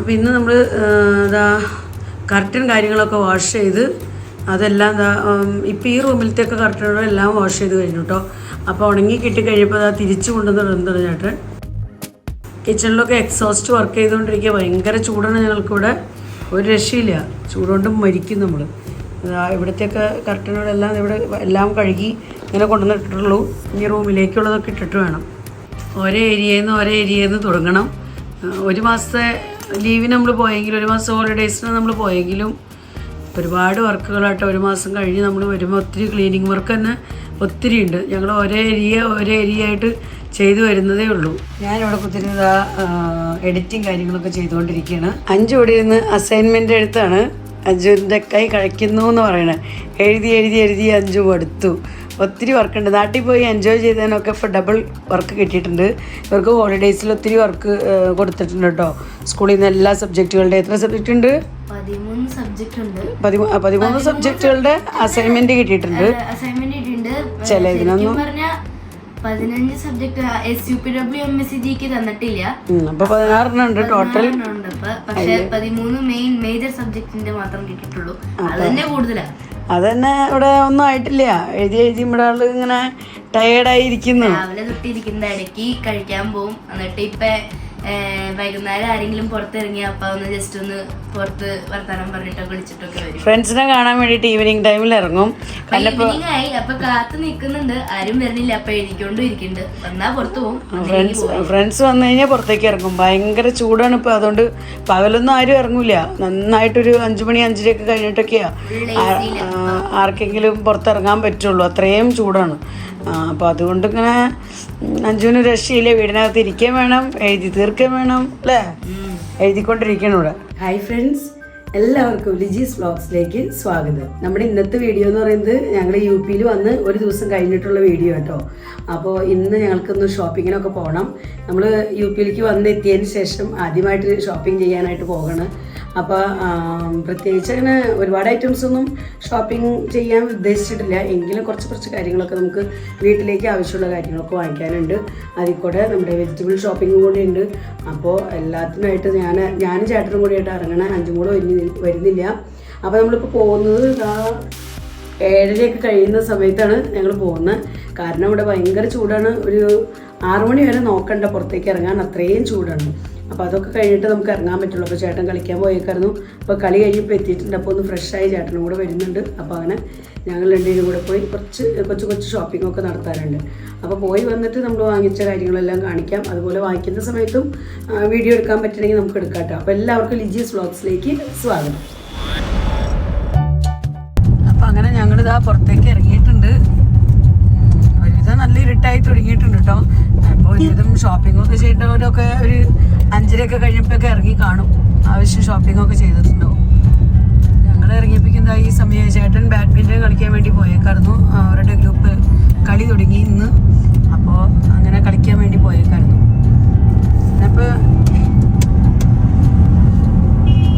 അപ്പോൾ ഇന്ന് നമ്മൾ ഇതാ കർട്ടൻ കാര്യങ്ങളൊക്കെ വാഷ് ചെയ്ത് അതെല്ലാം ഇപ്പോൾ ഈ റൂമിലത്തെയൊക്കെ കർട്ടനുകളെല്ലാം വാഷ് ചെയ്ത് കഴിഞ്ഞു കേട്ടോ. അപ്പോൾ ഉണങ്ങി കിട്ടിക്കഴിഞ്ഞപ്പോൾ അതാ തിരിച്ചു കൊണ്ടുവന്നിടുന്നത് ചേട്ടൻ. കിച്ചണിലൊക്കെ എക്സോസ്റ്റ് വർക്ക് ചെയ്തുകൊണ്ടിരിക്കുക. ഭയങ്കര ചൂടാണ് ഞങ്ങൾക്കിവിടെ, ഒരു രക്ഷയില്ല, ചൂടുകൊണ്ട് മരിക്കും നമ്മൾ. ഇവിടത്തെയൊക്കെ കർട്ടനുകളെല്ലാം ഇവിടെ എല്ലാം കഴുകി ഇങ്ങനെ കൊണ്ടുവന്നിട്ടുള്ളൂ. ഇനി റൂമിലേക്കുള്ളതൊക്കെ ഇട്ടിട്ട് വേണം. ഓരോ ഏരിയയിൽ നിന്ന് തുടങ്ങണം. ഒരു മാസത്തെ ലീവിന് നമ്മൾ പോയെങ്കിലും, ഒരു മാസം ഹോളിഡേയ്സിന് നമ്മൾ പോയെങ്കിലും ഒരുപാട് വർക്കുകളായിട്ട് ഒരു മാസം കഴിഞ്ഞ് നമ്മൾ വരുമ്പോൾ ഒത്തിരി ക്ലീനിങ് വർക്ക് തന്നെ ഒത്തിരി ഉണ്ട്. ഞങ്ങൾ ഒരേ ഏരിയ ആയിട്ട് ചെയ്തു വരുന്നതേ ഉള്ളൂ. ഞാനിവിടെ കുത്തിരി എഡിറ്റിങ് കാര്യങ്ങളൊക്കെ ചെയ്തുകൊണ്ടിരിക്കുകയാണ്. അഞ്ചു ഇവിടെ ഇരുന്ന് അസൈൻമെൻ്റ് എടുത്താണ്. അഞ്ജുവിൻ്റെ കൈ കഴിക്കുന്നു എന്ന് പറയണേ. എഴുതി അഞ്ചു മടുത്തു. ഒത്തിരി വർക്കുണ്ട്. നാട്ടിൽ പോയി എൻജോയ് ചെയ്തതിനൊക്കെ ഇപ്പോൾ ഡബിൾ വർക്ക് കിട്ടിയിട്ടുണ്ട്. ഇവർക്ക് ഹോളിഡേയ്സിൽ ഒത്തിരി വർക്ക് കൊടുത്തിട്ടുണ്ട് കേട്ടോ. സ്കൂളിൽ നിന്ന് എല്ലാ സബ്ജക്റ്റുകളുടെ എത്ര സബ്ജക്റ്റ് ഉണ്ട്? 13 സബ്ജക്റ്റുകളുടെ അസൈൻമെന്റ് കിട്ടിയിട്ടുണ്ട്. ചില ഇതിനൊന്നും 15 സബ്ജക്ട് SUPW MSCGക്ക് തന്നിട്ടില്ല. അപ്പൊ 16 ഉണ്ട് ടോട്ടൽ. പക്ഷെ 13 മേജർ സബ്ജക്റ്റിന്റെ മാത്രം കിട്ടിയിട്ടുള്ളൂ. അതന്നെ കൂടുതലാണ്. അതന്നെ ഇവിടെ ഒന്നും ആയിട്ടില്ല. എഴുതി ഇവിടെ ആള് ഇങ്ങനെ ടയേർഡായിരിക്കുന്നു. രാവിലെ തൊട്ടിരിക്കുന്ന ഇടയ്ക്ക് കഴിക്കാൻ പോവും. എന്നിട്ട് ഇപ്പൊ വൈകുന്നേരം ആരെങ്കിലും പുറത്തിറങ്ങി അപ്പൊ ഒന്ന് ജസ്റ്റ് ഒന്ന് പുറത്ത് വർത്താനം പറഞ്ഞിട്ടൊക്കെ വിളിച്ചിട്ടൊക്കെ വരും. ഫ്രണ്ട്സിനെ കാണാൻ വേണ്ടിട്ട് ഈവനിങ് ടൈമിൽ ഇറങ്ങും. ഈവനിങ് ആയി അപ്പൊ കാത്തു നിൽക്കുന്നുണ്ട്, ആരും വരുന്നില്ല. അപ്പൊ എഴുതിക്കൊണ്ടും ഇരിക്കുന്നുണ്ട്. വന്നാ പുറത്ത് പോകും. ഫ്രണ്ട്സ് വന്നു കഴിഞ്ഞാൽ പുറത്തേക്ക് ഇറങ്ങും. ഭയങ്കര ചൂടാണ് ഇപ്പൊ, അതുകൊണ്ട് പകലൊന്നും ആരും ഇറങ്ങൂല. നന്നായിട്ടൊരു 5 മണി 5:30 ഒക്കെ കഴിഞ്ഞിട്ടൊക്കെയാ ആർക്കെങ്കിലും പുറത്തിറങ്ങാൻ പറ്റുള്ളൂ. അത്രയും ചൂടാണ്. അപ്പോൾ അതുകൊണ്ട് ഇങ്ങനെ അഞ്ജുവിന് രക്ഷയില്ല. വീടിനകത്ത് ഇരിക്കാൻ വേണം, എഴുതി തീർക്കാൻ വേണം അല്ലേ? എഴുതിക്കൊണ്ടിരിക്കണം ഇവിടെ. ഹായ് ഫ്രണ്ട്സ്, എല്ലാവർക്കും ലിജീസ് വ്ളോഗ്സിലേക്ക് സ്വാഗതം. നമ്മുടെ ഇന്നത്തെ വീഡിയോ എന്ന് പറയുന്നത് ഞങ്ങൾ UP വന്ന് ഒരു ദിവസം കഴിഞ്ഞിട്ടുള്ള വീഡിയോ കേട്ടോ. അപ്പോൾ ഇന്ന് ഞങ്ങൾക്കൊന്ന് ഷോപ്പിങ്ങിനൊക്കെ പോകണം. നമ്മൾ UP വന്നെത്തിയതിന് ശേഷം ആദ്യമായിട്ട് ഷോപ്പിംഗ് ചെയ്യാനായിട്ട് പോകണം. അപ്പോൾ പ്രത്യേകിച്ച് അങ്ങനെ ഒരുപാട് ഐറ്റംസ് ഒന്നും ഷോപ്പിംഗ് ചെയ്യാൻ ഉദ്ദേശിച്ചിട്ടില്ല. എങ്കിലും കുറച്ച് കാര്യങ്ങളൊക്കെ നമുക്ക് വീട്ടിലേക്ക് ആവശ്യമുള്ള കാര്യങ്ങളൊക്കെ വാങ്ങിക്കാനുണ്ട്. അതിൽ കൂടെ നമ്മുടെ വെജിറ്റബിൾ ഷോപ്പിംഗും കൂടി ഉണ്ട്. അപ്പോൾ എല്ലാത്തിനായിട്ട് ഞാനും ചേട്ടനും കൂടിയായിട്ട് ഇറങ്ങണം. 5 കൂടെ വരുന്നില്ല. അപ്പോൾ നമ്മളിപ്പോൾ പോകുന്നത് 7:30 കഴിയുന്ന സമയത്താണ് ഞങ്ങൾ പോകുന്നത്. കാരണം ഇവിടെ ഭയങ്കര ചൂടാണ്. ഒരു 6 മണി വരെ നോക്കണ്ട പുറത്തേക്ക് ഇറങ്ങാൻ, അത്രയും ചൂടാണ്. അപ്പോൾ അതൊക്കെ കഴിഞ്ഞിട്ട് നമുക്ക് ഇറങ്ങാൻ പറ്റുള്ളൂ. അപ്പോൾ ചേട്ടൻ കളിക്കാൻ പോയേക്കായിരുന്നു. അപ്പോൾ കളി കഴിയുമ്പോൾ എത്തിയിട്ടുണ്ട്. അപ്പോൾ ഒന്ന് ഫ്രഷായി ചേട്ടനും കൂടെ വരുന്നുണ്ട്. അപ്പോൾ അങ്ങനെ ഞങ്ങൾ രണ്ടുപേരും കൂടെ പോയി കൊച്ചു ഷോപ്പിങ്ങൊക്കെ നടത്താറുണ്ട്. അപ്പോൾ പോയി വന്നിട്ട് നമ്മൾ വാങ്ങിച്ച കാര്യങ്ങളെല്ലാം കാണിക്കാം. അതുപോലെ വാങ്ങിക്കുന്ന സമയത്തും വീഡിയോ എടുക്കാൻ പറ്റണമെങ്കിൽ നമുക്ക് എടുക്കാം കേട്ടോ. അപ്പോൾ എല്ലാവർക്കും ലിജീസ് വ്ളോഗ്സിലേക്ക് സ്വാഗതം. അപ്പോൾ അങ്ങനെ ഞങ്ങളിതാ പുറത്തേക്ക് ഇറങ്ങിയിട്ടുണ്ട്. ഒരുവിധം നല്ല ഇരുട്ടായി തുടങ്ങിയിട്ടുണ്ട് കേട്ടോ. അപ്പോൾ ഒരുവിധം ഷോപ്പിങ്ങൊക്കെ ചെയ്യേണ്ടവരൊക്കെ ഒരു 5:30 ഒക്കെ കഴിഞ്ഞപ്പോഴൊക്കെ ഇറങ്ങി കാണും. ആവശ്യം ഷോപ്പിങ്ങൊക്കെ ചെയ്തിട്ടുണ്ടാവും. ഞങ്ങൾ ഇറങ്ങിയപ്പിക്കുന്ന ഈ സമയം ചേട്ടൻ ബാഡ്മിൻ്റൺ കളിക്കാൻ വേണ്ടി പോയേക്കായിരുന്നു. അവരുടെ ഗ്രൂപ്പ് കളി തുടങ്ങി ഇന്ന്. അപ്പോൾ അങ്ങനെ കളിക്കാൻ വേണ്ടി പോയേക്കായിരുന്നു.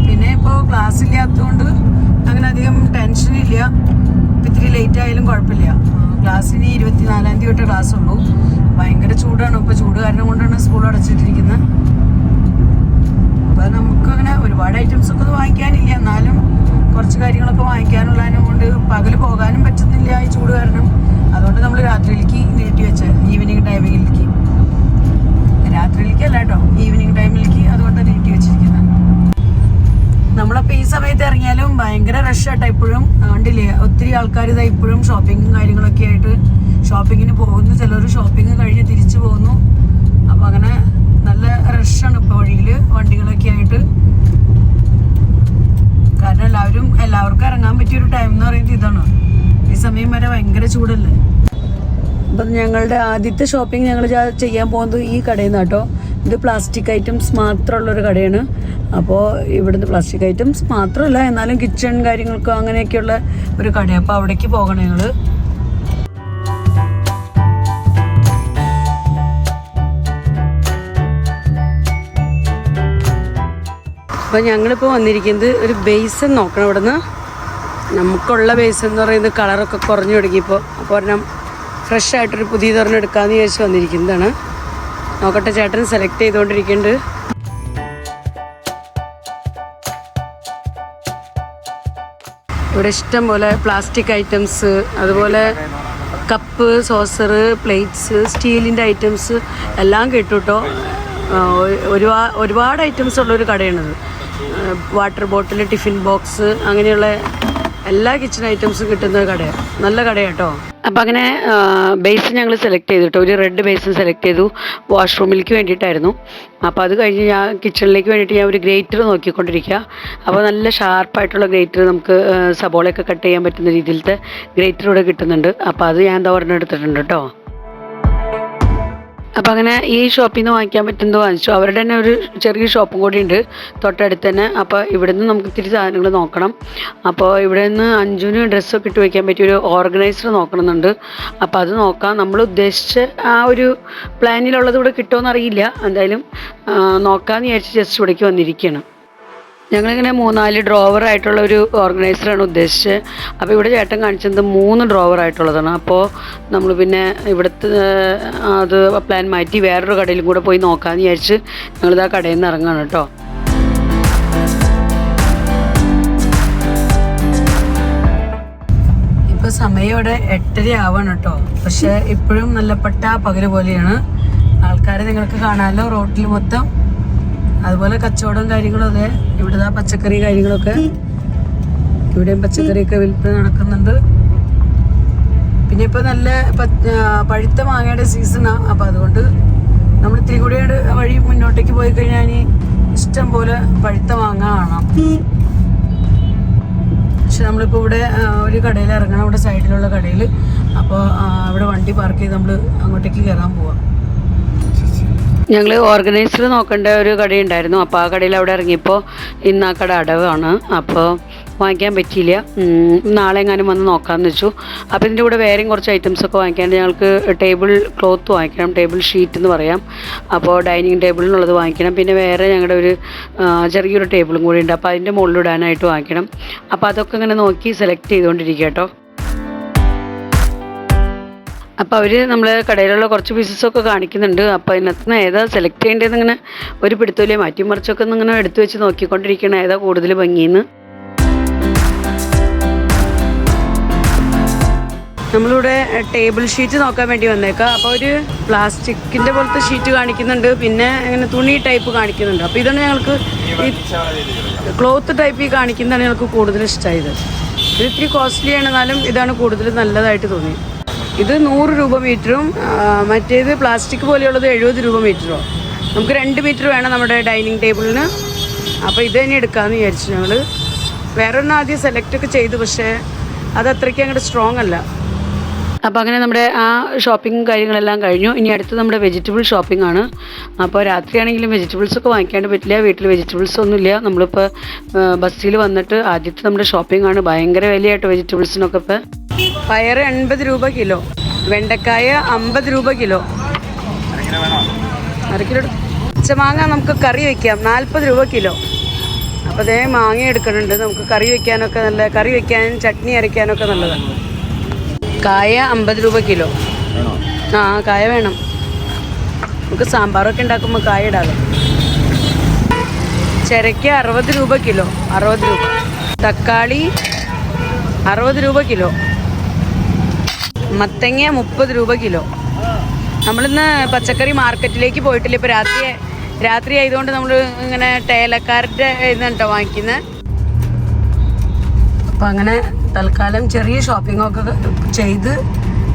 പിന്നെ ഇപ്പോൾ ക്ലാസ് ഇല്ലാത്തതുകൊണ്ട് അങ്ങനെ അധികം ടെൻഷനില്ല. ഇത്തിരി ലേറ്റ് ആയാലും കുഴപ്പമില്ല. ക്ലാസ്സിന് 24-ാം തീയതി തൊട്ടേ ക്ലാസ് ഉള്ളൂ. ഭയങ്കര ചൂടാണ്. ഇപ്പോൾ ചൂട് കാരണം കൊണ്ടാണ് സ്കൂൾ അടച്ചിട്ടിരിക്കുന്നത്. അപ്പോൾ നമുക്കങ്ങനെ ഒരുപാട് ഐറ്റംസൊക്കെ ഒന്നും വാങ്ങിക്കാനില്ല. എന്നാലും കുറച്ച് കാര്യങ്ങളൊക്കെ വാങ്ങിക്കാനുള്ളതിനെ കൊണ്ട് പകൽ പോകാനും പറ്റുന്നില്ല ഈ ചൂട് കാരണം. അതുകൊണ്ട് നമ്മൾ രാത്രിയിലേക്ക് നീട്ടി വെച്ച ഈവനിങ് ടൈമിലേക്ക്, രാത്രിയിലേക്കല്ല കേട്ടോ, ഈവനിങ് ടൈമിലേക്ക് അതുകൊണ്ട് നീട്ടി വെച്ചിരിക്കുന്നത്. നമ്മളപ്പോൾ ഈ സമയത്ത് ഇറങ്ങിയാലും ഭയങ്കര റഷാട്ടോ ഇപ്പോഴും. കണ്ടില്ലേ, ഒത്തിരി ആൾക്കാർ ഇതാ ഇപ്പോഴും ഷോപ്പിങ്ങും കാര്യങ്ങളൊക്കെ ആയിട്ട് ഷോപ്പിങ്ങിന് പോകുന്നു. ചിലർ ഷോപ്പിംഗ് കഴിഞ്ഞ് തിരിച്ചു പോകുന്നു. അപ്പോൾ അങ്ങനെ നല്ല റഷാണ് ഇപ്പോൾ വഴിയിൽ വണ്ടികളൊക്കെ ആയിട്ട്. കാരണം എല്ലാവർക്കും ഇറങ്ങാൻ പറ്റിയൊരു ടൈം എന്ന് പറയുന്നത് ഇതാണ്. ഈ സമയം വരെ ഭയങ്കര ചൂടല്ലേ. അപ്പം ഞങ്ങളുടെ ആദ്യത്തെ ഷോപ്പിംഗ് ഞങ്ങൾ ചെയ്യാൻ പോകുന്നത് ഈ കടയിൽ നിന്ന് കേട്ടോ. ഇത് പ്ലാസ്റ്റിക് ഐറ്റംസ് മാത്രമുള്ളൊരു കടയാണ്. അപ്പോൾ ഇവിടുന്ന് പ്ലാസ്റ്റിക് ഐറ്റംസ് മാത്രമല്ല, എന്നാലും കിച്ചൺ കാര്യങ്ങൾക്കോ അങ്ങനെയൊക്കെയുള്ള ഒരു കടയാണ്. അപ്പോൾ അവിടേക്ക് പോകണം ഞങ്ങൾ. അപ്പോൾ ഞങ്ങളിപ്പോൾ വന്നിരിക്കുന്നത് ഒരു ബേസൻ നോക്കണം. ഇവിടെ നിന്ന് നമുക്കുള്ള ബേസൻ എന്ന് പറയുന്നത് കളറൊക്കെ കുറഞ്ഞു തുടങ്ങിയപ്പോൾ, അപ്പോൾ ഒരെണ്ണം ഫ്രഷ് ആയിട്ടൊരു പുതിയ തുറന്ന് എടുക്കാമെന്ന് വിചാരിച്ച് വന്നിരിക്കുന്നതാണ്. നോക്കട്ടെ, ചേട്ടൻ സെലക്ട് ചെയ്തുകൊണ്ടിരിക്കുന്നുണ്ട്. ഇവിടെ ഇഷ്ടം പോലെ പ്ലാസ്റ്റിക് ഐറ്റംസ്, അതുപോലെ കപ്പ്, സോസർ, പ്ലേറ്റ്സ്, സ്റ്റീലിൻ്റെ ഐറ്റംസ് എല്ലാം കിട്ടും കേട്ടോ. ഒരുപാട് ഐറ്റംസ് ഉള്ളൊരു കടയാണിത്. വാട്ടർ ബോട്ടിൽ, ടിഫിൻ ബോക്സ്, അങ്ങനെയുള്ള എല്ലാ കിച്ചൺ ഐറ്റംസും കിട്ടുന്ന കടയാണ്. നല്ല കടയാണ് കേട്ടോ. അപ്പോൾ അങ്ങനെ ബേസ് ഞങ്ങൾ സെലക്ട് ചെയ്തു കേട്ടോ. ഒരു റെഡ് ബേസും സെലക്ട് ചെയ്തു. വാഷ്റൂമിലേക്ക് വേണ്ടിയിട്ടായിരുന്നു. അപ്പോൾ അത് കഴിഞ്ഞ് ഞാൻ കിച്ചണിലേക്ക് വേണ്ടിയിട്ട് ഞാൻ ഒരു ഗ്രേറ്റർ നോക്കിക്കൊണ്ടിരിക്കുക. അപ്പോൾ നല്ല ഷാർപ്പായിട്ടുള്ള ഗ്രേറ്റർ, നമുക്ക് സബോളയൊക്കെ കട്ട് ചെയ്യാൻ പറ്റുന്ന രീതിയിലത്തെ ഗ്രേറ്റർ ഇവിടെ കിട്ടുന്നുണ്ട്. അപ്പോൾ അത് ഞാൻ എന്താ ഒരെണ്ണം എടുത്തിട്ടുണ്ട് കേട്ടോ. അപ്പോൾ അങ്ങനെ ഈ ഷോപ്പിൽ നിന്ന് വാങ്ങിക്കാൻ പറ്റുന്നത് വാങ്ങിച്ചു. അവരുടെ തന്നെ ഒരു ചെറിയ ഷോപ്പും കൂടി ഉണ്ട് തൊട്ടടുത്ത് തന്നെ. അപ്പോൾ ഇവിടെ നിന്ന് നമുക്ക് ഇത്തിരി സാധനങ്ങൾ നോക്കണം. അപ്പോൾ ഇവിടെ നിന്ന് അഞ്ചുവിന് ഡ്രസ്സൊക്കെ ഇട്ട് വയ്ക്കാൻ പറ്റിയൊരു ഓർഗനൈസർ നോക്കണമെന്നുണ്ട്. അപ്പോൾ അത് നോക്കാം. നമ്മൾ ഉദ്ദേശിച്ച ആ ഒരു പ്ലാനിലുള്ളത് ഇവിടെ കിട്ടുമോ അറിയില്ല. എന്തായാലും നോക്കാമെന്ന് വിചാരിച്ച് ജസ്റ്റ് ഇവിടേക്ക് വന്നിരിക്കുകയാണ്. ഞങ്ങളിങ്ങനെ 3-4 ഡ്രോവർ ആയിട്ടുള്ള ഒരു ഓർഗനൈസറാണ് ഉദ്ദേശിച്ചത്. അപ്പോൾ ഇവിടെ ചേട്ടൻ കാണിച്ചത് 3 ഡ്രോവർ ആയിട്ടുള്ളതാണ്. അപ്പോൾ നമ്മൾ പിന്നെ ഇവിടുത്തെ അത് പ്ലാൻ മാറ്റി വേറൊരു കടയിലും കൂടെ പോയി നോക്കാമെന്ന് വിചാരിച്ച് ഞങ്ങളിത് ആ കടയിൽ നിന്ന് ഇറങ്ങുകയാണ് കേട്ടോ. ഇപ്പോൾ സമയം ഇവിടെ 8:30 ആവാണ് കേട്ടോ. പക്ഷേ ഇപ്പോഴും നല്ല പകല് പോലെയാണ്. ആൾക്കാരെ നിങ്ങൾക്ക് കാണാമല്ലോ റോട്ടിൽ മൊത്തം. അതുപോലെ കച്ചവടം കാര്യങ്ങളും അതെ. ഇവിടുത്തെ പച്ചക്കറി കാര്യങ്ങളൊക്കെ, ഇവിടെയും പച്ചക്കറിയൊക്കെ വിൽപ്പന നടക്കുന്നുണ്ട്. പിന്നെ ഇപ്പോൾ നല്ല പഴുത്ത മാങ്ങയുടെ സീസണാണ്. അപ്പോൾ അതുകൊണ്ട് നമ്മൾ ഇത്തിരി കൂടി വഴി മുന്നോട്ടേക്ക് പോയി കഴിഞ്ഞാൽ ഇനി ഇഷ്ടം പോലെ പഴുത്ത മാങ്ങ കാണാം. പക്ഷെ നമ്മളിപ്പോൾ ഇവിടെ ഒരു കടയിൽ ഇറങ്ങണം, ഇവിടെ സൈഡിലുള്ള കടയിൽ. അപ്പോൾ ഇവിടെ വണ്ടി പാർക്ക് ചെയ്ത് നമ്മൾ അങ്ങോട്ടേക്ക് കയറാൻ പോവാം. ഞങ്ങൾ ഓർഗനൈസർ നോക്കേണ്ട ഒരു കടയുണ്ടായിരുന്നു. അപ്പോൾ ആ കടയിൽ അവിടെ ഇറങ്ങിയപ്പോൾ ഇന്ന് ആ കട അടവാണ്. അപ്പോൾ വാങ്ങിക്കാൻ പറ്റിയില്ല. നാളെ എങ്ങാനും വന്ന് നോക്കാമെന്ന് വെച്ചു. അപ്പോൾ ഇതിൻ്റെ കൂടെ വേറെയും കുറച്ച് ഐറ്റംസൊക്കെ വാങ്ങിക്കാണ്ട് ഞങ്ങൾക്ക് ടേബിൾ ക്ലോത്ത് വാങ്ങിക്കണം, ടേബിൾ ഷീറ്റ് എന്ന് പറയാം. അപ്പോൾ ഡൈനിങ് ടേബിളിനുള്ളത് വാങ്ങിക്കണം. പിന്നെ വേറെ ഞങ്ങളുടെ ഒരു ചെറിയൊരു ടേബിളും കൂടി ഉണ്ട്. അപ്പോൾ അതിൻ്റെ മുകളിലിടാനായിട്ട് വാങ്ങിക്കണം. അപ്പോൾ അതൊക്കെ ഇങ്ങനെ നോക്കി സെലക്ട് ചെയ്തുകൊണ്ടിരിക്കുക കേട്ടോ. അപ്പോൾ അവർ നമ്മൾ കടയിലുള്ള കുറച്ച് പീസസൊക്കെ കാണിക്കുന്നുണ്ട്. അപ്പോൾ അതിനകത്ത് നിന്ന് ഏതാ സെലക്ട് ചെയ്യേണ്ടതെന്ന് ഇങ്ങനെ ഒരു പിടുത്തല്ലേ മാറ്റി മറിച്ചൊക്കെ ഇങ്ങനെ എടുത്തു വെച്ച് നോക്കിക്കൊണ്ടിരിക്കണം ഏതാ കൂടുതൽ ഭംഗിയെന്ന്. നമ്മളിവിടെ ടേബിൾ ഷീറ്റ് നോക്കാൻ വേണ്ടി വന്നേക്കാം. അപ്പോൾ ഒരു പ്ലാസ്റ്റിക്കിൻ്റെ പോലത്തെ ഷീറ്റ് കാണിക്കുന്നുണ്ട്, പിന്നെ ഇങ്ങനെ തുണി ടൈപ്പ് കാണിക്കുന്നുണ്ട്. അപ്പോൾ ഇതാണ് ഞങ്ങൾക്ക് ഈ ക്ലോത്ത് ടൈപ്പ് ഈ കാണിക്കുന്നതാണ് ഞങ്ങൾക്ക് കൂടുതൽ ഇഷ്ടമായത്. ഇത് ഇത്തിരി കോസ്റ്റ്ലിയാണ്, എന്നാലും ഇതാണ് കൂടുതൽ നല്ലതായിട്ട് തോന്നി. ഇത് 100 രൂപ മീറ്ററും മറ്റേത് പ്ലാസ്റ്റിക് പോലെയുള്ളത് 70 രൂപ മീറ്ററോ. നമുക്ക് 2 മീറ്റർ വേണം നമ്മുടെ ഡൈനിങ് ടേബിളിന്. അപ്പോൾ ഇത് തന്നെ എടുക്കാമെന്ന് വിചാരിച്ചു ഞങ്ങൾ. വേറൊരെണ്ണം ആദ്യം സെലക്റ്റൊക്കെ ചെയ്തു, പക്ഷേ അത് അത്രയ്ക്ക് അങ്ങോട്ട് സ്ട്രോങ് അല്ല. അപ്പോൾ അങ്ങനെ നമ്മുടെ ആ ഷോപ്പിംഗ് കാര്യങ്ങളെല്ലാം കഴിഞ്ഞു. ഇനി അടുത്ത് നമ്മുടെ വെജിറ്റബിൾ ഷോപ്പിംഗ് ആണ്. അപ്പോൾ രാത്രിയാണെങ്കിലും വെജിറ്റബിൾസൊക്കെ വാങ്ങിക്കാണ്ട് പറ്റില്ല. വീട്ടിൽ വെജിറ്റബിൾസ് ഒന്നുമില്ല. നമ്മളിപ്പോൾ ബസ്സിൽ വന്നിട്ട് ആദ്യത്തെ നമ്മുടെ ഷോപ്പിംഗ് ആണ്. ഭയങ്കര വിലയായിട്ട് വെജിറ്റബിൾസിനൊക്കെ. ഇപ്പോൾ പയർ 80 രൂപ കിലോ, വെണ്ടക്കായ 50 രൂപ കിലോ, അര കിലോ. പച്ചമാങ്ങ നമുക്ക് കറി വയ്ക്കാം 40 രൂപ കിലോ. അപ്പോൾ അതേ മാങ്ങ എടുക്കുന്നുണ്ട്. നമുക്ക് കറി വയ്ക്കാനൊക്കെ നല്ല, കറി വയ്ക്കാനും ചട്നി അരയ്ക്കാനൊക്കെ നല്ലതാണ്. കായ 50 രൂപ കിലോ. ആ കായ വേണം, നമുക്ക് സാമ്പാറൊക്കെ ഉണ്ടാക്കുമ്പോൾ കായ ഇടാതെ. ചിരയ്ക്ക 60 രൂപ കിലോ, 60 രൂപ. തക്കാളി 60 രൂപ കിലോ. മത്തങ്ങ 30 രൂപ കിലോ. നമ്മളിന്ന് പച്ചക്കറി മാർക്കറ്റിലേക്ക് പോയിട്ടില്ല. ഇപ്പോൾ രാത്രി ആയതുകൊണ്ട് നമ്മൾ ഇങ്ങനെ ടേലക്കാരുടെ ഇതുണ്ടോ വാങ്ങിക്കുന്നത്. അപ്പോൾ അങ്ങനെ തൽക്കാലം ചെറിയ ഷോപ്പിങ്ങൊക്കെ ചെയ്ത്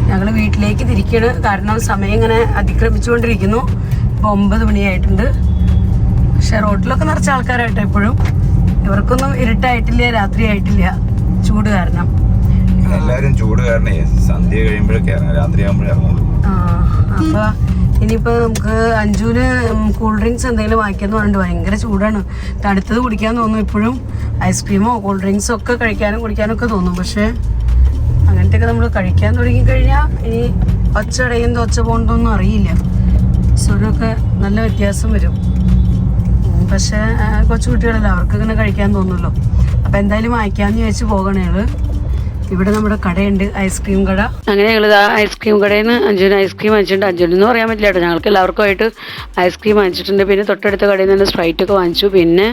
ഞങ്ങൾ വീട്ടിലേക്ക് തിരിക്കുകയാണ്. കാരണം സമയം ഇങ്ങനെ അതിക്രമിച്ചുകൊണ്ടിരിക്കുന്നു. ഇപ്പോൾ 9 മണിയായിട്ടുണ്ട്. പക്ഷേ റോഡിലൊക്കെ നിറച്ച ആൾക്കാരായിട്ട് എപ്പോഴും. ഇവർക്കൊന്നും ഇരുട്ടായിട്ടില്ല, രാത്രി ആയിട്ടില്ല, ചൂട് കാരണം. എല്ലാവരും ചൂട് കാരണേ സന്ധ്യ കഴിയുമ്പോഴൊക്കെ രാത്രി ആകുമ്പോഴേ. അപ്പൊ ഇനിയിപ്പോ നമുക്ക് അഞ്ജുവിന് കൂൾ ഡ്രിങ്ക്സ് എന്തെങ്കിലും വാങ്ങിക്കാന്ന് പറഞ്ഞിട്ട് ഭയങ്കര ചൂടാണ്. തണുത്തത് കുടിക്കാൻ തോന്നും ഇപ്പോഴും. ഐസ്ക്രീമോ കൂൾ ഡ്രിങ്ക്സോ ഒക്കെ കഴിക്കാനും കുടിക്കാനും ഒക്കെ തോന്നും. പക്ഷെ അങ്ങനത്തെയൊക്കെ നമ്മൾ കഴിക്കാൻ തുടങ്ങിക്കഴിഞ്ഞാൽ ഇനി ഒച്ച അടയുന്നതോ ഒച്ച പോകുന്നതൊന്നും അറിയില്ല. സ്വരമൊക്കെ നല്ല വ്യത്യാസം വരും. പക്ഷേ കൊച്ചു കുട്ടികളല്ല, അവർക്ക് ഇങ്ങനെ കഴിക്കാൻ തോന്നുമല്ലോ. അപ്പം എന്തായാലും വാങ്ങിക്കാമെന്ന് ചോദിച്ച് പോകണേ. ഇവിടെ നമ്മുടെ കടയുണ്ട്, ഐസ്ക്രീം കട. അങ്ങനെ ഞങ്ങൾ ഐസ്ക്രീം കടയിൽ നിന്ന് അഞ്ജുന് ഐസ്ക്രീം വാങ്ങിച്ചിട്ടുണ്ട്. അഞ്ജുനെന്ന് പറയാൻ പറ്റില്ല കേട്ടോ, ഞങ്ങൾക്ക് എല്ലാവർക്കുമായിട്ട് ഐസ്ക്രീം വാങ്ങിച്ചിട്ടുണ്ട്. പിന്നെ തൊട്ടടുത്ത കടയിൽ നിന്ന് സ്പ്രൈറ്റൊക്കെ വാങ്ങിച്ചു. പിന്നെ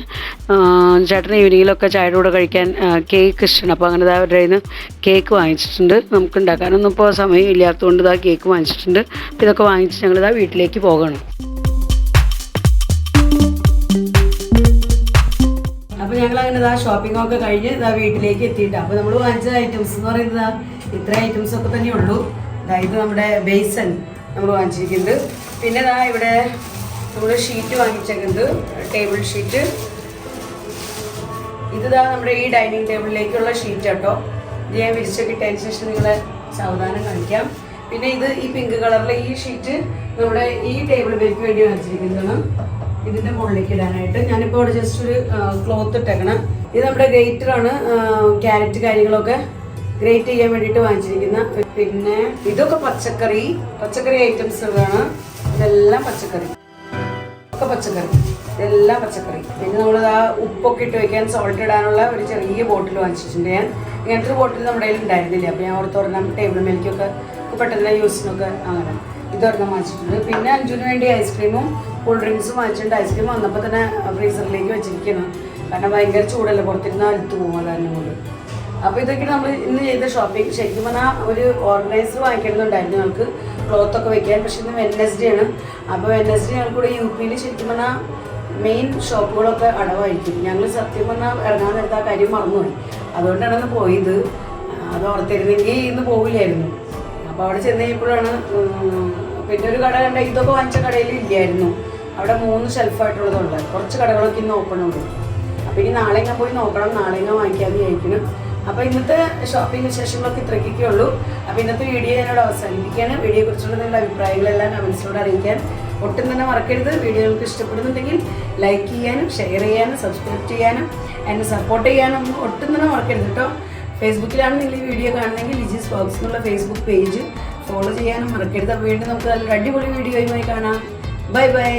ചേട്ടൻ ഈവനിങ്ങിലൊക്കെ ചായയുടെ കൂടെ കഴിക്കാൻ കേക്ക് ഇഷ്ടമാണ്. അപ്പോൾ അങ്ങനെ അവരുടെ കയ്യിൽ നിന്ന് കേക്ക് വാങ്ങിച്ചിട്ടുണ്ട്. നമുക്ക് ഉണ്ടാക്കാനൊന്നും ഇപ്പോൾ സമയം ഇല്ലാത്തതുകൊണ്ട് കേക്ക് വാങ്ങിച്ചിട്ടുണ്ട്. അപ്പോൾ ഇതൊക്കെ വാങ്ങിച്ച് ഞങ്ങളിതാ വീട്ടിലേക്ക് പോകണം. അപ്പോൾ ഞങ്ങൾ അങ്ങനെ ഷോപ്പിംഗ് ഒക്കെ കഴിഞ്ഞ് വീട്ടിലേക്ക് എത്തിയിട്ട് അപ്പോൾ നമ്മൾ വാങ്ങിച്ച ഐറ്റംസ് എന്ന് പറയുന്നത് ഇത്ര ഐറ്റംസ് ഒക്കെ തന്നെ ഉള്ളൂ. ഇത് നമ്മുടെ ബേസൻ നമ്മൾ വാങ്ങിച്ചിരിക്കുന്നത്. പിന്നെ ഇവിടെ നമ്മൾ ഷീറ്റ് വാങ്ങിച്ചിട്ടുണ്ട്, ടേബിൾ ഷീറ്റ്. ഇത് നമ്മുടെ ഈ ഡൈനിങ് ടേബിളിലേക്കുള്ള ഷീറ്റ് കേട്ടോ. ഇത് ഞാൻ വിരിച്ചൊക്കെ ഇട്ടതിന് ശേഷം നിങ്ങളെ സാവധാനം കാണിക്കാം. പിന്നെ ഇത് ഈ പിങ്ക് കളറിലെ ഈ ഷീറ്റ് നമ്മുടെ ഈ ടേബിൾ ബേക്ക് വേണ്ടി വാങ്ങിച്ചിരിക്കുന്നതാണ്, ഇതിന്റെ മുകളിലേക്ക് ഇടാനായിട്ട്. ഞാനിപ്പോൾ ഇവിടെ ജസ്റ്റ് ഒരു ക്ലോത്ത് ഇട്ടേക്കണം. ഇത് നമ്മുടെ ഗ്രേറ്ററാണ്, ക്യാരറ്റ് കാര്യങ്ങളൊക്കെ ഗ്രേറ്റ് ചെയ്യാൻ വേണ്ടിയിട്ട് വാങ്ങിച്ചിരിക്കുന്ന. പിന്നെ ഇതൊക്കെ പച്ചക്കറി ഐറ്റംസുകളാണ്. ഇതെല്ലാം പച്ചക്കറി, ഒക്കെ പച്ചക്കറി, ഇതെല്ലാം പച്ചക്കറി. പിന്നെ നമ്മൾ ഉപ്പൊക്കെ ഇട്ട് വെക്കാൻ സോൾട്ട് ഇടാനുള്ള ഒരു ചെറിയ ബോട്ടിൽ വാങ്ങിച്ചിട്ടുണ്ട് ഞാൻ. ഇങ്ങനത്തെ ഒരു ബോട്ടിൽ നമ്മുടെ കയ്യിൽ ഉണ്ടായിരുന്നില്ല. അപ്പോൾ ഞാൻ ഓർത്തോർണം ടേബിൾ മേലേക്കൊക്കെ പെട്ടെന്ന് യൂസിനൊക്കെ അങ്ങനെ ഇതൊരെണ്ണം വാങ്ങിച്ചിട്ടുണ്ട്. പിന്നെ അഞ്ജുന് വേണ്ടി ഐസ്ക്രീമും കൂൾ ഡ്രിങ്ക്സും വാങ്ങിച്ചിട്ടുണ്ട്. ഐസ്ക്രീം വന്നപ്പോൾ തന്നെ ഫ്രീസറിലേക്ക് വെച്ചിരിക്കണം, കാരണം ഭയങ്കര ചൂടല്ലേ, പുറത്തിരുന്ന് അലുത്ത് പോകും അതാരണം കൊണ്ട്. അപ്പോൾ ഇതൊക്കെ നമ്മൾ ഇന്ന് ചെയ്ത ഷോപ്പിംഗ്. ശരിക്കും പറഞ്ഞാൽ ഒരു ഓർഗനൈസർ വാങ്ങിക്കണമെന്നുണ്ടായിരുന്നു ഞങ്ങൾക്ക് ക്ലോത്തൊക്കെ വെക്കാൻ. പക്ഷേ ഇന്ന് വെഡ്നെസ്ഡേ ആണ്. അപ്പോൾ വെഡ്നെസ്ഡേ ഞങ്ങൾക്കൂടെ UP-യിൽ ശരിക്കും പറഞ്ഞാൽ മെയിൻ ഷോപ്പുകളൊക്കെ അടവായിരിക്കും. ഞങ്ങൾ സത്യം പറഞ്ഞാൽ ഇറങ്ങാൻ നേരത്തെ ആ കാര്യം മറന്നുപോയി. അതുകൊണ്ടാണ് ഇന്ന് പോയത്. അത് ഓർത്തിരുന്നെങ്കിൽ ഇന്ന് പോകില്ലായിരുന്നു. അപ്പോൾ അവിടെ ചെന്ന് കഴിഞ്ഞപ്പോഴാണ് പിന്നെ ഒരു കട കണ്ട, ഇതൊക്കെ വാങ്ങിച്ച കടയിൽ ഇല്ലായിരുന്നു. അവിടെ 3 ഷെൽഫായിട്ടുള്ളതുണ്ട്. കുറച്ച് കടകളൊക്കെ ഇന്ന് ഓപ്പൺ ഉണ്ട്. അപ്പോൾ ഇനി നാളെ ഞാൻ പോയി നോക്കണം, നാളെ ഞാൻ വാങ്ങിക്കാമെന്ന് വിചാരിക്കണം. അപ്പോൾ ഇന്നത്തെ ഷോപ്പിംഗ് വിശേഷങ്ങളൊക്കെ ഇത്രയ്ക്കൊക്കെ ഉള്ളൂ. അപ്പോൾ ഇന്നത്തെ വീഡിയോ ഞാനിവിടെ അവസാനിപ്പിക്കുകയാണ്. വീഡിയോയെക്കുറിച്ചുള്ള നിങ്ങളുടെ അഭിപ്രായങ്ങളെല്ലാം കമൻസിലൂടെ അറിയിക്കാൻ ഒട്ടും തന്നെ മറക്കരുത്. വീഡിയോ നിങ്ങൾക്ക് ഇഷ്ടപ്പെടുന്നുണ്ടെങ്കിൽ ലൈക്ക് ചെയ്യാനും ഷെയർ ചെയ്യാനും സബ്സ്ക്രൈബ് ചെയ്യാനും എന്നെ സപ്പോർട്ട് ചെയ്യാനും ഒട്ടും തന്നെ മറക്കരുത് കേട്ടോ. ഫേസ്ബുക്കിലാണ് നിങ്ങൾ ഈ വീഡിയോ കാണുന്നതെങ്കിൽ ലിജീസ് വ്ളോഗ്സ് എന്നുള്ള ഫേസ്ബുക്ക് പേജ് ഫോളോ ചെയ്യാനും മറക്കരുത്. അപ്പോൾ വീണ്ടും നമുക്ക് നല്ലൊരു അടിപൊളി വീഡിയോയുമായി കാണാം. Bye bye.